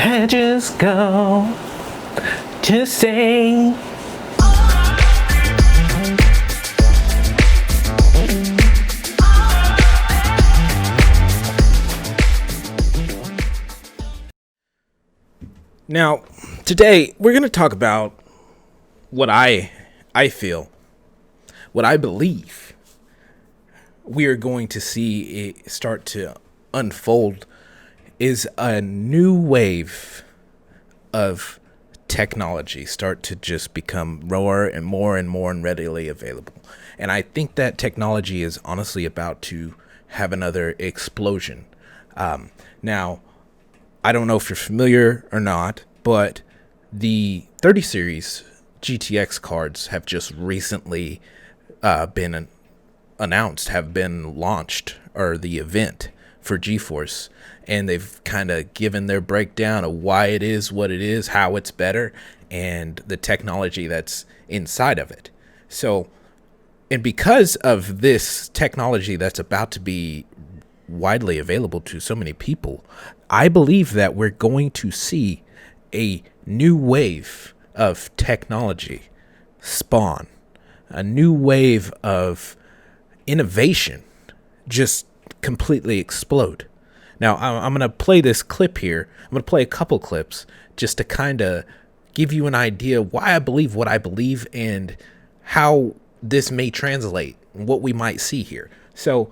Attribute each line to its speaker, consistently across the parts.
Speaker 1: I just go to say. Now, today we're going to talk about what I feel, what I believe we are going to see it start to unfold is a new wave of technology start to just become more and more and more and readily available. And I think that technology is honestly about to have another explosion. Now, I don't know if you're familiar or not, but the 30 series GTX cards have just recently been announced, have been launched, or the event for GeForce, and they've kind of given their breakdown of why it is what it is, how it's better, and the technology that's inside of it. So, and because of this technology that's about to be widely available to so many people, I believe that we're going to see a new wave of technology spawn, a new wave of innovation just completely explode. Now, I'm going to play this clip here. I'm going to play a couple clips just to kind of give you an idea why I believe what I believe and how this may translate and what we might see here. So,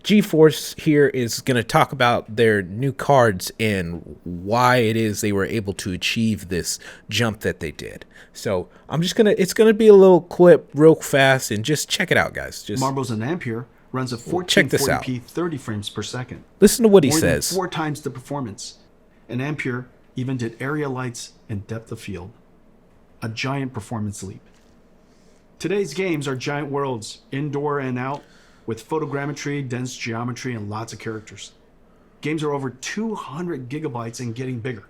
Speaker 1: GeForce here is going to talk about their new cards and why it is they were able to achieve this jump that they did. So it's going to be a little clip real fast and just check it out, guys. Just
Speaker 2: Marbles an Ampere runs at 1440p 30 frames per second.
Speaker 1: Listen to what he
Speaker 2: More
Speaker 1: says.
Speaker 2: Than 4 times the performance. An Ampere even did area lights and depth of field. A giant performance leap. Today's games are giant worlds, indoor and out, with photogrammetry, dense geometry, and lots of characters. Games are over 200 gigabytes and getting bigger.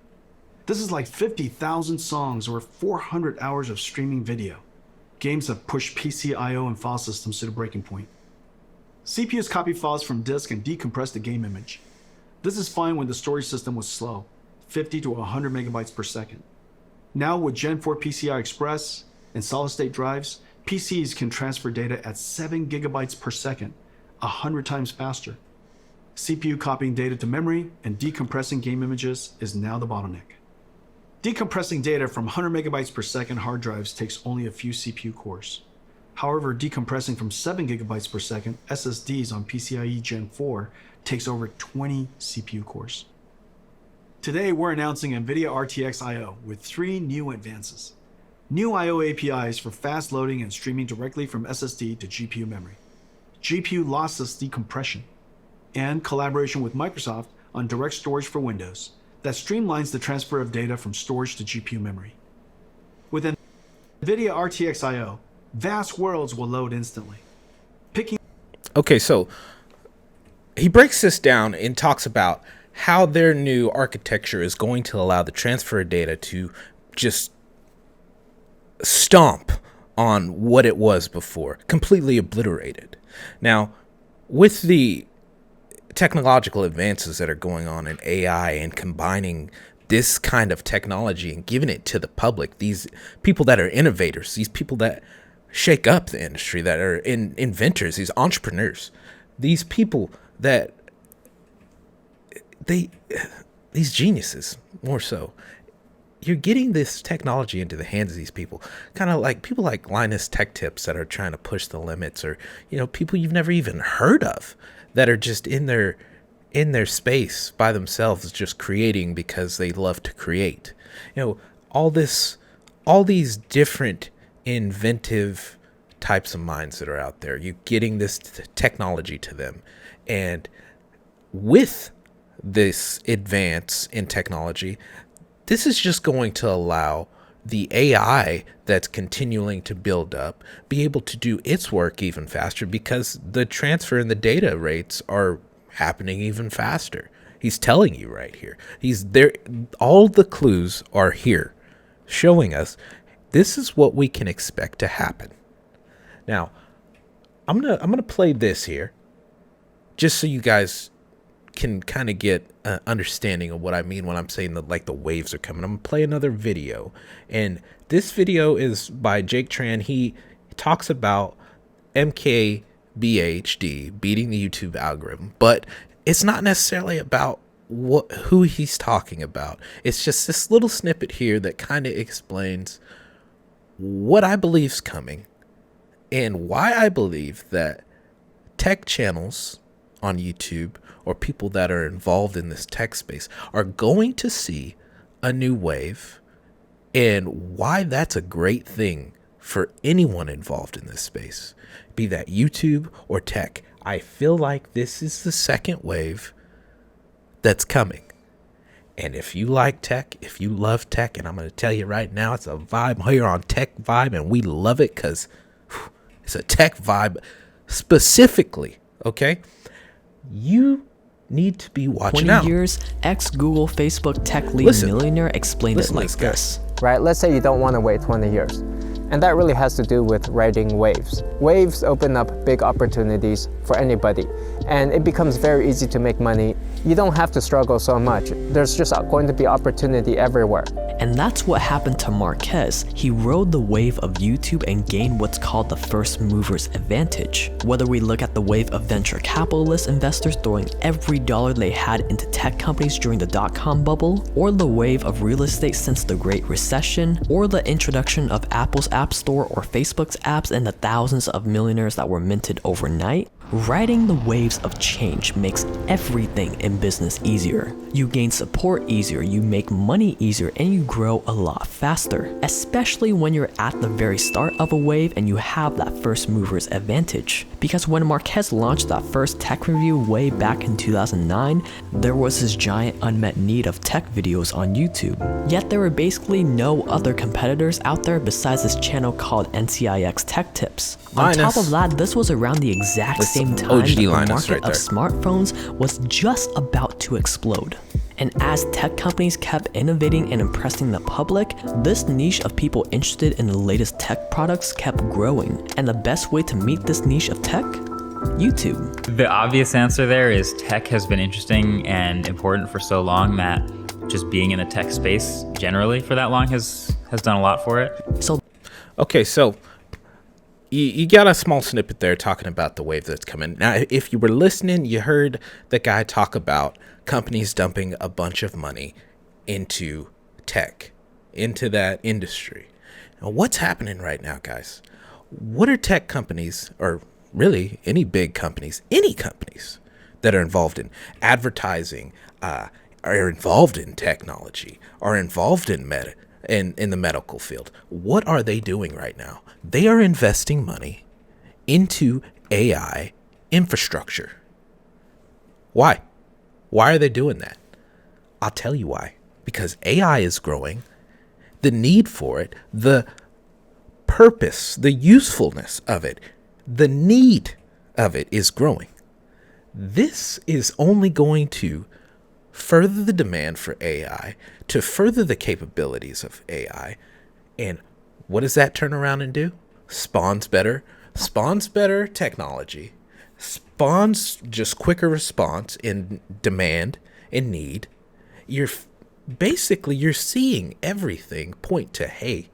Speaker 2: This is like 50,000 songs or 400 hours of streaming video. Games have pushed PC I/O and file systems to the breaking point. CPUs copy files from disk and decompress the game image. This is fine when the storage system was slow, 50 to 100 megabytes per second. Now with Gen 4 PCI Express and solid-state drives, PCs can transfer data at 7 gigabytes per second, 100 times faster. CPU copying data to memory and decompressing game images is now the bottleneck. Decompressing data from 100 megabytes per second hard drives takes only a few CPU cores. However, decompressing from 7 gigabytes per second SSDs on PCIe Gen 4 takes over 20 CPU cores. Today, we're announcing NVIDIA RTX I/O with 3 new advances. New I/O APIs for fast loading and streaming directly from SSD to GPU memory. GPU lossless decompression. And collaboration with Microsoft on direct storage for Windows that streamlines the transfer of data from storage to GPU memory. With NVIDIA RTX I/O, vast worlds will load instantly.
Speaker 1: Okay, so he breaks this down and talks about how their new architecture is going to allow the transfer of data to just stomp on what it was before, completely obliterated. Now, with the technological advances that are going on in AI and combining this kind of technology and giving it to the public, these people that are innovators, these people that shake up the industry, that are inventors, these entrepreneurs, these people that these geniuses, more so, you're getting this technology into the hands of these people, kind of like people like Linus Tech Tips that are trying to push the limits, or people you've never even heard of that are just in their space by themselves, just creating because they love to create. All these different inventive types of minds that are out there. You're getting this technology to them, and with this advance in technology, this is just going to allow the AI that's continuing to build up be able to do its work even faster, because the transfer and the data rates are happening even faster. He's telling you right here. He's there. All the clues are here showing us this is what we can expect to happen. Now, I'm gonna play this here just so you guys can kind of get an understanding of what I mean when I'm saying that like the waves are coming, I'm gonna play another video, and this video is by Jake Tran. He talks about MKBHD beating the YouTube algorithm, but it's not necessarily about who he's talking about. It's just this little snippet here that kind of explains what I believe's coming and why I believe that tech channels on YouTube or people that are involved in this tech space are going to see a new wave, and why that's a great thing for anyone involved in this space, be that YouTube or tech. I feel like this is the second wave that's coming. And if you like tech, if you love tech, and I'm going to tell you right now, it's a vibe here on Tech Vibe, and we love it because it's a tech vibe specifically, okay? You need to be watching
Speaker 3: 20
Speaker 1: out.
Speaker 3: years, ex-Google Facebook tech lead millionaire explained it like this.
Speaker 4: Right, let's say you don't want to wait 20 years. And that really has to do with riding waves. Waves open up big opportunities for anybody, and it becomes very easy to make money. You don't have to struggle so much. There's just going to be opportunity everywhere.
Speaker 3: And that's what happened to Marquez. He rode the wave of YouTube and gained what's called the first mover's advantage. Whether we look at the wave of venture capitalist investors throwing every dollar they had into tech companies during the dot-com bubble, or the wave of real estate since the Great Recession, or the introduction of Apple's App Store or Facebook's apps and the thousands of millionaires that were minted overnight, riding the waves of change makes everything in business easier. You gain support easier, you make money easier, and you grow a lot faster, especially when you're at the very start of a wave and you have that first mover's advantage. Because when Marquez launched that first tech review way back in 2009, there was this giant unmet need of tech videos on YouTube. Yet there were basically no other competitors out there besides this channel called NCIX Tech Tips. On top of that, this was around the exact same time that the market of smartphones was just about to explode. And as tech companies kept innovating and impressing the public, this niche of people interested in the latest tech products kept growing. And the best way to meet this niche of tech? YouTube.
Speaker 5: The obvious answer there is tech has been interesting and important for so long that just being in the tech space generally for that long has done a lot for it.
Speaker 3: So,
Speaker 1: okay, so you got a small snippet there talking about the wave that's coming. Now, if you were listening, you heard the guy talk about companies dumping a bunch of money into tech, into that industry. Now, what's happening right now, guys? What are tech companies, or really any big companies, any companies that are involved in advertising, are involved in technology, are involved in in the medical field? What are they doing right now? They are investing money into AI infrastructure. Why? Why are they doing that? I'll tell you why. Because AI is growing, the need for it, the purpose, the usefulness of it, the need of it is growing. This is only going to further the demand for AI, to further the capabilities of AI. And what does that turn around and do? Spawns better technology, spawns just quicker response in demand and need. You're seeing everything point to, hey,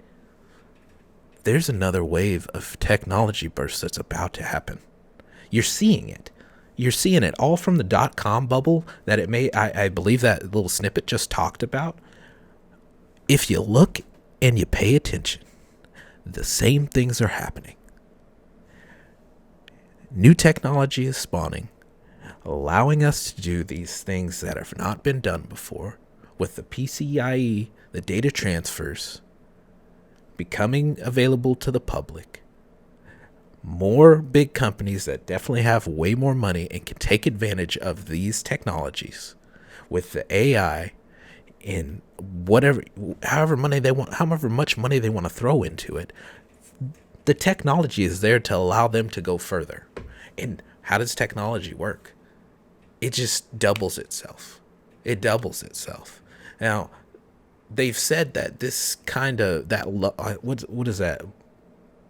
Speaker 1: there's another wave of technology burst that's about to happen. You're seeing it. You're seeing it all from the dot-com bubble that I believe that little snippet just talked about. If you look and you pay attention, the same things are happening. New technology is spawning, allowing us to do these things that have not been done before with the PCIe, the data transfers, becoming available to the public. More big companies that definitely have way more money and can take advantage of these technologies with the AI in however much money they want to throw into it. The technology is there to allow them to go further. And how does technology work? It just doubles itself. It doubles itself. Now, they've said that this kind of, what is that?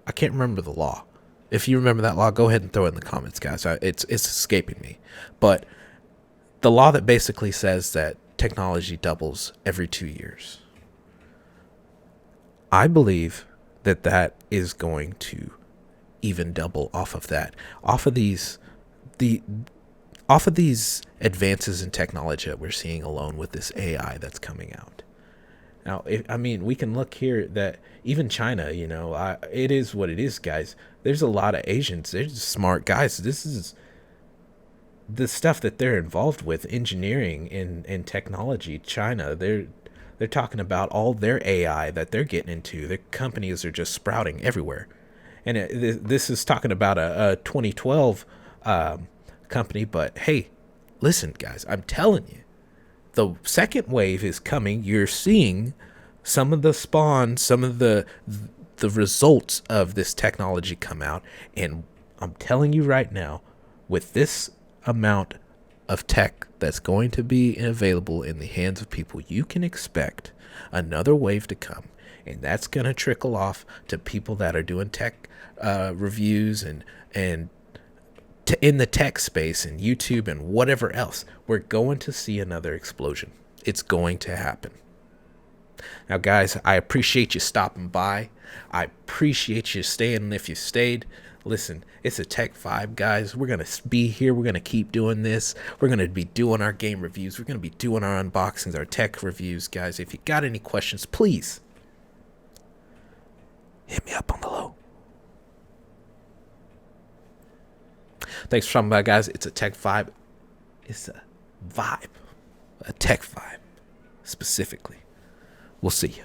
Speaker 1: I can't remember the law. If you remember that law, go ahead and throw it in the comments, guys. It's escaping me. But the law that basically says that technology doubles every 2 years. I believe that that is going to even double off of that, off of these advances in technology that we're seeing alone with this AI that's coming out. Now, we can look here that even China, it is what it is, guys. There's a lot of Asians. They're just smart guys. This is the stuff that they're involved with, engineering and technology. China, they're talking about all their AI that they're getting into. Their companies are just sprouting everywhere. And this is talking about a 2012 company. But hey, listen, guys, I'm telling you, the second wave is coming. You're seeing some of the spawn, some of the results of this technology come out. And I'm telling you right now, with this amount of tech that's going to be available in the hands of people, you can expect another wave to come. And that's going to trickle off to people that are doing tech reviews and in the tech space and YouTube and whatever else. We're going to see another explosion. It's going to happen. Now, guys, I appreciate you stopping by. I appreciate you staying if you stayed. Listen, it's a Tech Vibe, guys. We're going to be here. We're going to keep doing this. We're going to be doing our game reviews. We're going to be doing our unboxings, our tech reviews, guys. If you got any questions, please hit me up on the low. Thanks for stopping by, guys. It's a Tech Vibe. It's a vibe. A Tech Vibe, specifically. We'll see you.